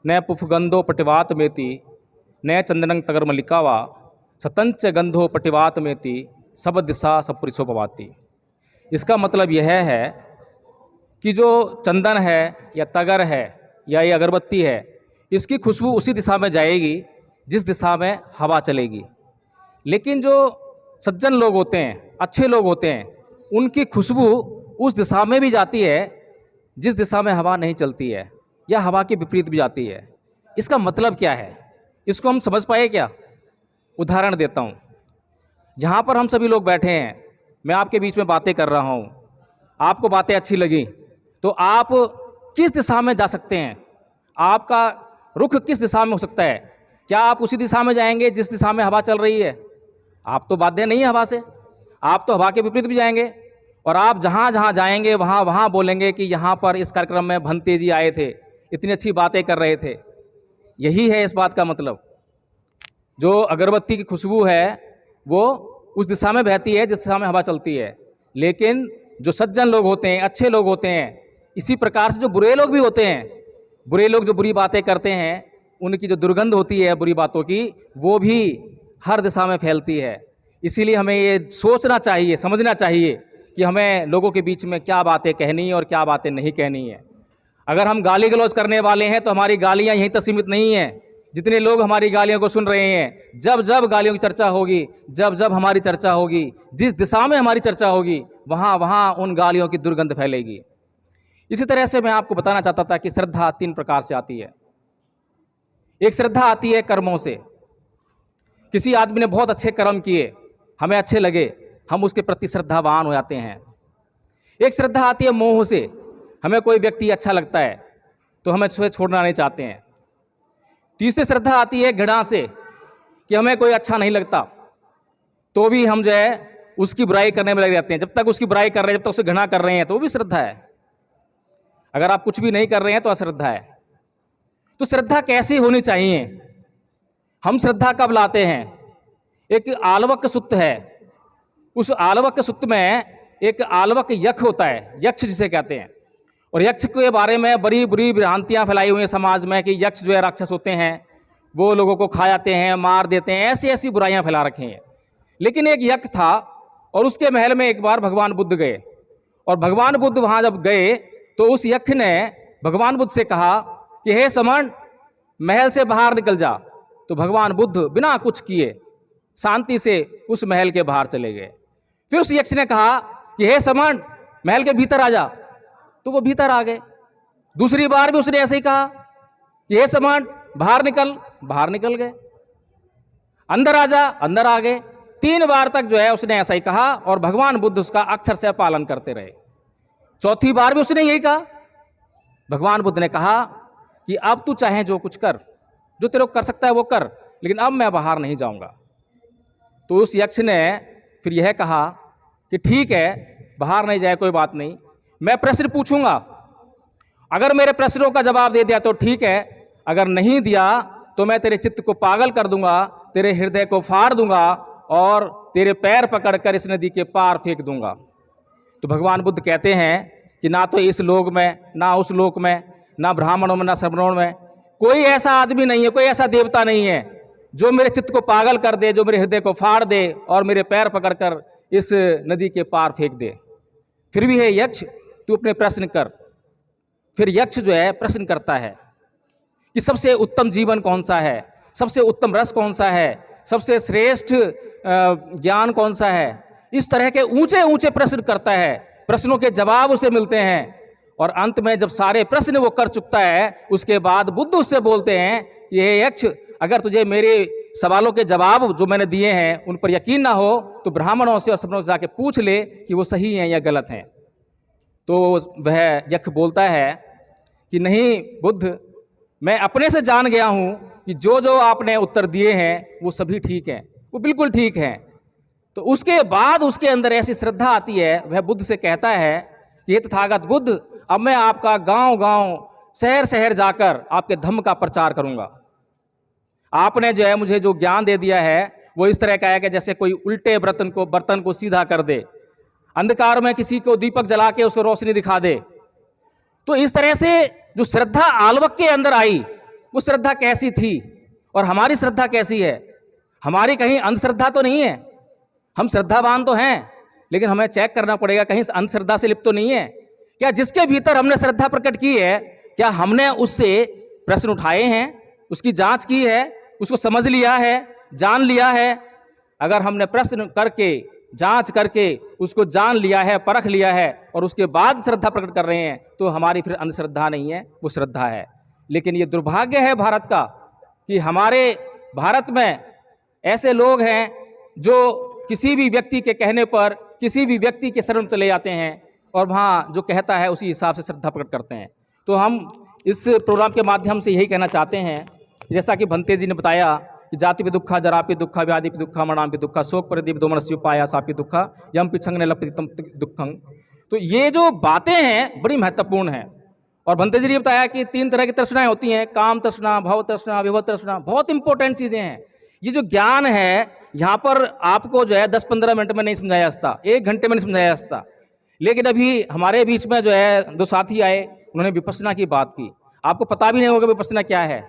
न पुफगंधो पटिवात मेति न चंदनं तगर मलिकावा सतंच गंधो पटिवात मेति सब दिशा सपुरिशोपवाती। इसका मतलब यह है कि जो चंदन है या तगर है या ये अगरबत्ती है, इसकी खुशबू उसी दिशा में जाएगी जिस दिशा में हवा चलेगी। लेकिन जो सज्जन लोग होते हैं, अच्छे लोग होते हैं, उनकी खुशबू उस दिशा में भी जाती है जिस दिशा में हवा नहीं चलती है या हवा के विपरीत भी जाती है। इसका मतलब क्या है, इसको हम समझ पाए क्या? उदाहरण देता हूँ। जहाँ पर हम सभी लोग बैठे हैं, मैं आपके बीच में बातें कर रहा हूँ, आपको बातें अच्छी लगी तो आप किस दिशा में जा सकते हैं? आपका रुख किस दिशा में हो सकता है? क्या आप उसी दिशा में जाएंगे जिस दिशा में हवा चल रही है? आप तो बाध्य नहीं है हवा से, आप तो हवा के विपरीत भी जाएंगे। और आप जहाँ जहाँ जाएंगे वहाँ वहाँ बोलेंगे कि यहाँ पर इस कार्यक्रम में भंते जी आए थे, इतनी अच्छी बातें कर रहे थे। यही है इस बात का मतलब। जो अगरबत्ती की खुशबू है वो उस दिशा में बहती है जिस दिशा में हवा चलती है। लेकिन जो सज्जन लोग होते हैं, अच्छे लोग होते हैं, इसी प्रकार से जो बुरे लोग भी होते हैं, बुरे लोग जो बुरी बातें करते हैं, उनकी जो दुर्गंध होती है बुरी बातों की, वो भी हर दिशा में फैलती है। इसीलिए हमें ये सोचना चाहिए, समझना चाहिए कि हमें लोगों के बीच में क्या बातें कहनी है और क्या बातें नहीं कहनी है। अगर हम गाली गलौज करने वाले हैं तो हमारी गालियां यहीं तक सीमित नहीं हैं। जितने लोग हमारी गालियों को सुन रहे हैं, जब जब गालियों की चर्चा होगी, जब जब हमारी चर्चा होगी, जिस दिशा में हमारी चर्चा होगी, वहाँ वहाँ उन गालियों की दुर्गंध फैलेगी। इसी तरह से मैं आपको बताना चाहता था कि श्रद्धा 3 प्रकार से आती है। एक श्रद्धा आती है कर्मों से। किसी आदमी ने बहुत अच्छे कर्म किए, हमें अच्छे लगे, हम उसके प्रति श्रद्धावान हो जाते हैं। एक श्रद्धा आती है मोह से। हमें कोई व्यक्ति अच्छा लगता है तो हमें उसे छोड़ना नहीं चाहते हैं। तीसरी श्रद्धा आती है घृणा से, कि हमें कोई अच्छा नहीं लगता तो भी हम जो है उसकी बुराई करने में लगे रहते हैं। जब तक उसकी बुराई कर रहे हैं, जब तक उसे घृणा कर रहे हैं, तो वो भी श्रद्धा है। अगर आप कुछ भी नहीं कर रहे हैं तो अश्रद्धा है। तो श्रद्धा कैसी होनी चाहिए? हम श्रद्धा कब लाते हैं? एक आलवक सूक्त है, उस आलवक सूक्त में एक आलवक यक्ष होता है, यक्ष जिसे कहते हैं। और यक्ष के बारे में बड़ी बुरी भ्रांतियां फैलाई हुई हैं समाज में कि यक्ष जो है राक्षस होते हैं, वो लोगों को खा जाते हैं, मार देते हैं, ऐसी ऐसी बुराइयां फैला रखी हैं। लेकिन एक यक्ष था और उसके महल में एक बार भगवान बुद्ध गए। और भगवान बुद्ध वहाँ जब गए तो उस यक्ष ने भगवान बुद्ध से कहा कि हे समण, महल से बाहर निकल जा। तो भगवान बुद्ध बिना कुछ किए शांति से उस महल के बाहर चले गए। फिर उस यक्ष ने कहा कि हे समण, महल के भीतर आ जा। तो वो भीतर आ गए। दूसरी बार भी उसने ऐसे ही कहा कि हे समण, बाहर निकल, बाहर निकल गए। अंदर आ जा, अंदर आ गए। 3 बार तक जो है उसने ऐसा ही कहा और भगवान बुद्ध उसका अक्षर से पालन करते रहे। चौथी बार भी उसने यही कहा। भगवान बुद्ध ने कहा कि अब तू चाहे जो कुछ कर, जो तेरे को कर सकता है वो कर, लेकिन अब मैं बाहर नहीं जाऊंगा। तो उस यक्ष ने फिर यह कहा कि ठीक है, बाहर नहीं जाए कोई बात नहीं, मैं प्रश्न पूछूंगा, अगर मेरे प्रश्नों का जवाब दे दिया तो ठीक है, अगर नहीं दिया तो मैं तेरे चित्त को पागल कर दूंगा, तेरे हृदय को फाड़ दूंगा और तेरे पैर पकड़कर इस नदी के पार फेंक दूंगा। तो भगवान बुद्ध कहते हैं कि ना तो इस लोक में, ना उस लोक में, ना ब्राह्मणों में, ना श्रमणों में कोई ऐसा आदमी नहीं है, कोई ऐसा देवता नहीं है जो मेरे चित्त को पागल कर दे, जो मेरे हृदय को फाड़ दे और मेरे पैर पकड़कर इस नदी के पार फेंक दे। फिर भी है यक्ष, तू अपने प्रश्न कर। फिर यक्ष जो है प्रश्न करता है कि सबसे उत्तम जीवन कौन सा है, सबसे उत्तम रस कौन सा है, सबसे श्रेष्ठ ज्ञान कौन सा है। इस तरह के ऊंचे ऊंचे प्रश्न करता है, प्रश्नों के जवाब उसे मिलते हैं। और अंत में जब सारे प्रश्न वो कर चुकता है, उसके बाद बुद्ध उससे बोलते हैं कि हे यक्ष, अगर तुझे मेरे सवालों के जवाब जो मैंने दिए हैं उन पर यकीन ना हो तो ब्राह्मणों से और सपनों से जाके पूछ ले कि वो सही हैं या गलत हैं। तो वह यक्ष बोलता है कि नहीं बुद्ध, मैं अपने से जान गया हूँ कि जो जो आपने उत्तर दिए हैं वो सभी ठीक हैं, वो बिल्कुल ठीक हैं। तो उसके बाद उसके अंदर ऐसी श्रद्धा आती है, वह बुद्ध से कहता है कि हे तथागत बुद्ध, अब मैं आपका गांव गांव, शहर शहर जाकर आपके धम्म का प्रचार करूंगा। आपने जो है मुझे जो ज्ञान दे दिया है वो इस तरह का है कि जैसे कोई उल्टे बर्तन को सीधा कर दे, अंधकार में किसी को दीपक जला के उसको रोशनी दिखा दे। तो इस तरह से जो श्रद्धा आलवक के अंदर आई वो श्रद्धा कैसी थी और हमारी श्रद्धा कैसी है। हमारी कहीं अंधश्रद्धा तो नहीं है, हम श्रद्धावान तो हैं, लेकिन हमें चेक करना पड़ेगा कहीं अंधश्रद्धा से लिप्त तो नहीं है क्या। जिसके भीतर हमने श्रद्धा प्रकट की है, क्या हमने उससे प्रश्न उठाए हैं, उसकी जांच की है, उसको समझ लिया है, जान लिया है। अगर हमने प्रश्न करके, जांच करके उसको जान लिया है, परख लिया है और उसके बाद श्रद्धा प्रकट कर रहे हैं, तो हमारी फिर अंधश्रद्धा नहीं है, वो श्रद्धा है। लेकिन ये दुर्भाग्य है भारत का कि हमारे भारत में ऐसे लोग हैं जो किसी भी व्यक्ति के कहने पर किसी भी व्यक्ति के शरण चले जाते हैं और वहाँ जो कहता है उसी हिसाब से श्रद्धा प्रकट करते हैं। तो हम इस प्रोग्राम के माध्यम से यही कहना चाहते हैं, जैसा कि भंते जी ने बताया कि जाति पे दुखा, जरा पे दुखा, व्याधि पे दुखा, मरणाम पे दुखा, शोक प्रदीप दोमनस्य उपाया सापी दुखा, यम पिछंग लपितम दुखंग। तो ये जो बातें हैं बड़ी महत्वपूर्ण हैं। और भंते जी ने बताया कि 3 तरह की तृष्णाएं होती हैं, काम तृष्णा, भव तृष्णा, विभव तृष्णा। बहुत इंपॉर्टेंट चीज़ें हैं। ये जो ज्ञान है यहाँ पर आपको जो है 10-15 मिनट में नहीं समझाया जा सकता, 1 घंटे में नहीं समझाया जा सकता। लेकिन अभी हमारे बीच में जो है 2 साथी आए, उन्होंने विपश्यना की बात की। आपको पता भी नहीं होगा विपश्यना क्या है,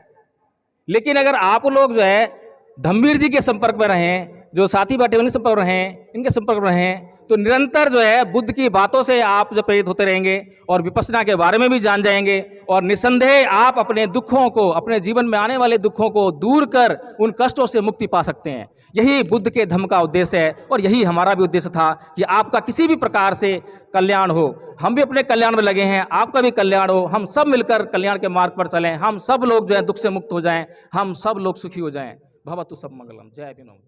लेकिन अगर आप लोग जो है धम्मीर जी के संपर्क में रहें, जो साथी बैठे उनके संपर्क में रहें, इनके संपर्क में रहें, तो निरंतर जो है बुद्ध की बातों से आप जो प्रेरित होते रहेंगे और विपश्यना के बारे में भी जान जाएंगे। और निसंदेह आप अपने दुखों को, अपने जीवन में आने वाले दुखों को दूर कर उन कष्टों से मुक्ति पा सकते हैं। यही बुद्ध के धम्म का उद्देश्य है और यही हमारा भी उद्देश्य था कि आपका किसी भी प्रकार से कल्याण हो। हम भी अपने कल्याण में लगे हैं, आपका भी कल्याण हो, हम सब मिलकर कल्याण के मार्ग पर चलें, हम सब लोग जो है दुख से मुक्त हो जाएं, हम सब लोग सुखी हो जाएं। भवतु सब मंगलम। जय विनोद।